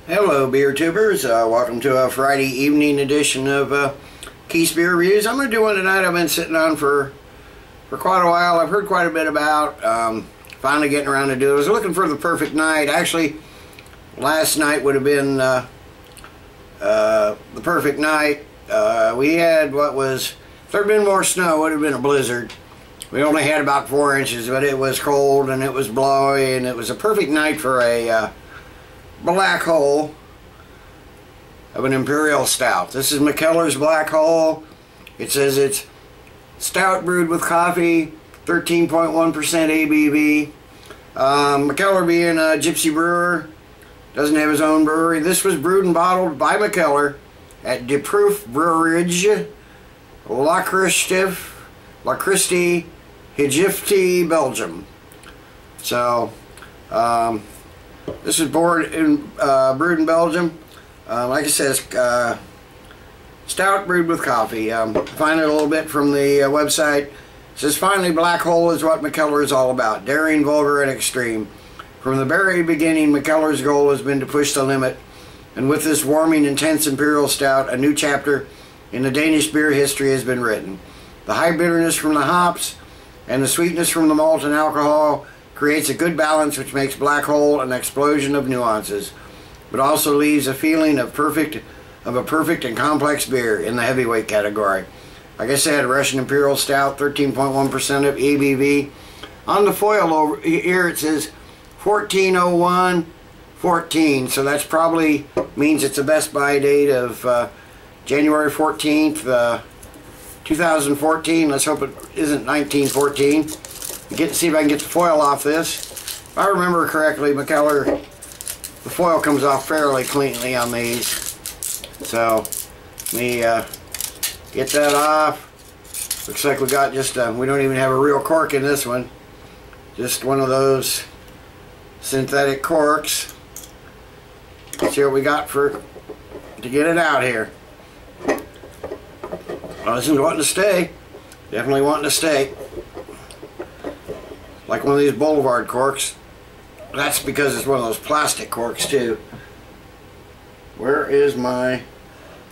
Hello beer tubers, welcome to a Friday evening edition of Keith's Beer Reviews. I'm going to do one tonight I've been sitting on for quite a while. I've heard quite a bit about, finally getting around to do it. I was looking for the perfect night. Actually, last night would have been the perfect night. We had what was, if there had been more snow, it would have been a blizzard. We only had about 4 inches, but it was cold and it was blowy, and it was a perfect night for a black hole of an Imperial Stout. This is Mikkellers Black Hole. It says it's stout brewed with coffee, 13.1% ABV. Mikkeller being a gypsy brewer, doesn't have his own brewery. This was brewed and bottled by Mikkeller at De Proof Brewerage, La Christie, Higifte, Belgium. So, this is brewed in Belgium. Like it says, stout brewed with coffee. Find it a little bit from the website. It says, finally, Black Hole is what Mikkeller is all about. Daring, vulgar, and extreme. From the very beginning, Mikkeller's goal has been to push the limit. And with this warming, intense Imperial Stout, a new chapter in the Danish beer history has been written. The high bitterness from the hops and the sweetness from the malt and alcohol creates a good balance which makes Black Hole an explosion of nuances, but also leaves a feeling of a perfect and complex beer in the heavyweight category. Like I said, Russian Imperial Stout, 13.1% of ABV. On the foil over here it says 14/01/14, so that's probably means it's a best buy date of January 14th, 2014. Let's hope it isn't 1914. See if I can get the foil off this. If I remember correctly, Mikkeller, the foil comes off fairly cleanly on these. So, let me get that off. Looks like we got just, we don't even have a real cork in this one. Just one of those synthetic corks. Let's see what we got to get it out here. Well, this is wanting to stay. Definitely wanting to stay. Like one of these Boulevard corks. That's because it's one of those plastic corks too. Where is my...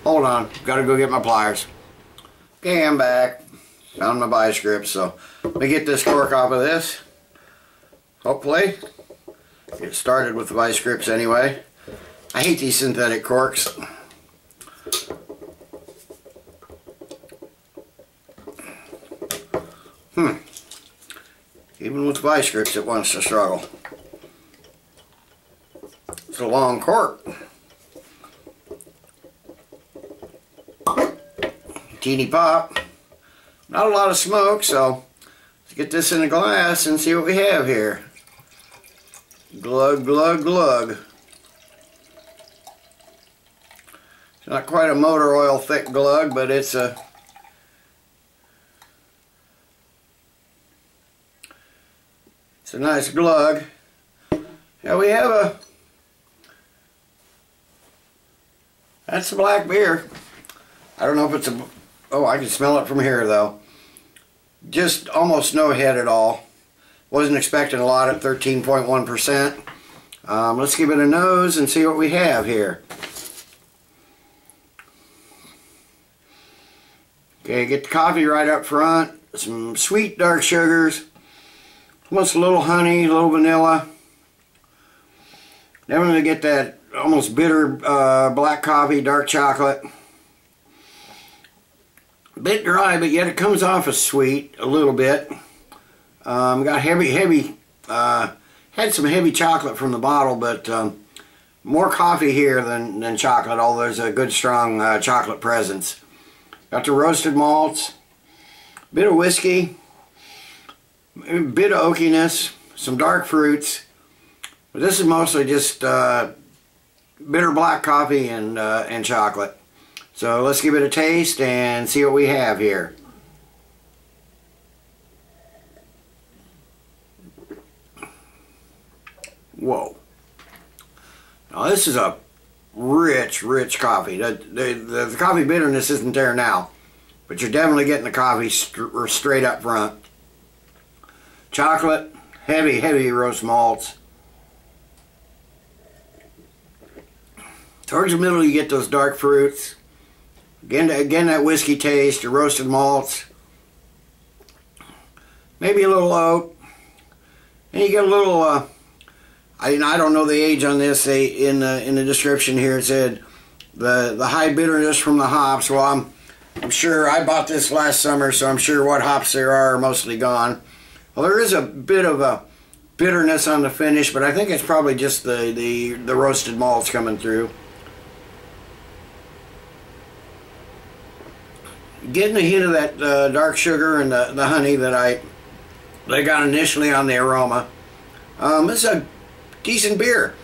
Hold on, gotta go get my pliers. Okay, I'm back. Found my buy script, so let me get this cork off of this. Hopefully. Get started with the buy scripts anyway. I hate these synthetic corks. Even with vice grips, it wants to struggle. It's a long cork. Teeny pop. Not a lot of smoke, so let's get this in a glass and see what we have here. Glug, glug, glug. It's not quite a motor oil thick glug, but it's a... It's a nice glug. Yeah, we have a... That's a black beer. I don't know if it's a... Oh, I can smell it from here, though. Just almost no head at all. Wasn't expecting a lot at 13.1%. Let's give it a nose and see what we have here. Okay, get the coffee right up front. Some sweet dark sugars. Almost a little honey, a little vanilla. Then we're going to get that almost bitter black coffee, dark chocolate. A bit dry, but yet it comes off as sweet a little bit. Got heavy, had some heavy chocolate from the bottle, but more coffee here than chocolate, although there's a good strong chocolate presence. Got the roasted malts, bit of whiskey, a bit of oakiness, some dark fruits, but this is mostly just bitter black coffee and chocolate. So let's give it a taste and see what we have here. Whoa! Now this is a rich coffee. The coffee bitterness isn't there now, but you're definitely getting the coffee straight up front. Chocolate, heavy roast malts. Towards the middle you get those dark fruits. Again that whiskey taste, the roasted malts. Maybe a little oak. And you get a little, I don't know the age on this. In the description here it said the high bitterness from the hops. Well, I'm sure I bought this last summer, so I'm sure what hops there are mostly gone. Well, there is a bit of a bitterness on the finish, but I think it's probably just the roasted malts coming through. Getting a hint of that dark sugar and the honey that I got initially on the aroma. It's a decent beer.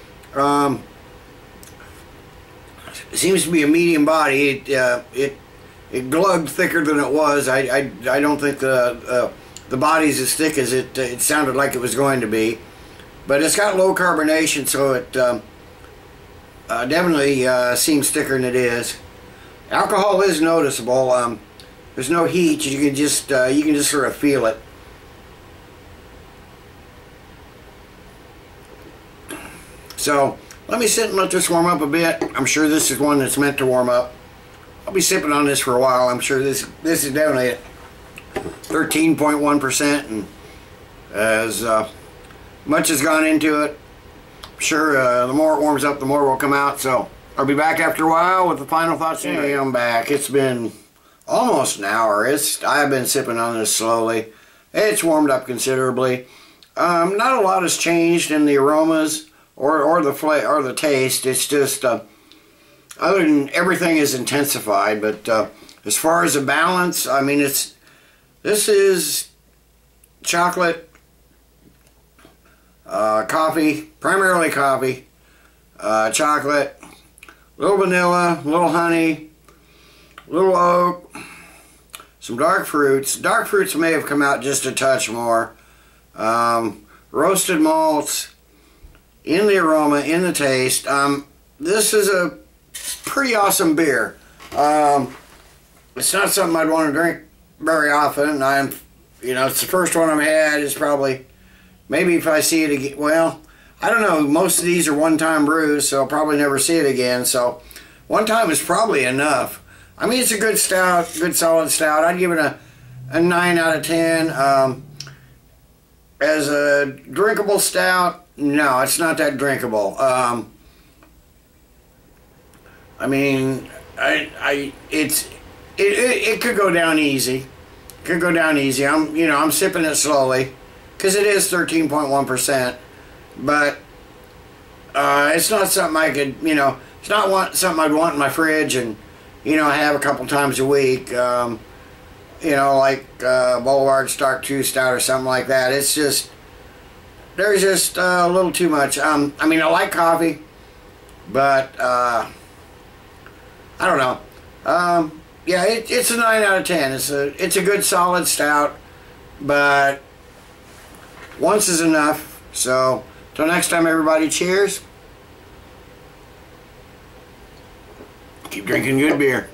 It seems to be a medium body. It glugged thicker than it was. I don't think the body's as thick as it sounded like it was going to be, but it's got low carbonation, so it definitely seems thicker than it is. Alcohol is noticeable. There's no heat. You can just sort of feel it. So let me sit and let this warm up a bit. I'm sure this is one that's meant to warm up. I'll be sipping on this for a while. I'm sure this is definitely at 13.1%, and as much has gone into it. I'm sure the more it warms up, the more will come out. So I'll be back after a while with the final thoughts. Anyway, I'm back. It's been almost an hour. I've been sipping on this slowly. It's warmed up considerably. Not a lot has changed in the aromas or the taste. It's just other than everything is intensified. But as far as the balance, I mean, this is chocolate, coffee, primarily coffee, chocolate, little vanilla, little honey, little oak, some dark fruits. Dark fruits may have come out just a touch more. Roasted malts in the aroma, in the taste. This is a pretty awesome beer. It's not something I'd want to drink very often. It's the first one I've had. It's probably, maybe if I see it again, well, I don't know. Most of these are one-time brews, so I'll probably never see it again. So one time is probably enough. I mean, it's a good stout, good solid stout. I'd give it a 9 out of 10. As a drinkable stout, no, it's not that drinkable. I mean, it could go down easy. Could go down easy. I'm sipping it slowly because it is 13.1%. But it's not something I could, it's not something I'd want in my fridge and have a couple times a week. Like Boulevard Stark 2 Stout or something like that. It's just, there's just a little too much. I mean, I like coffee, but I don't know. Yeah, it's a 9 out of 10. It's a good solid stout, but once is enough. So, till next time, everybody, cheers. Keep drinking good beer.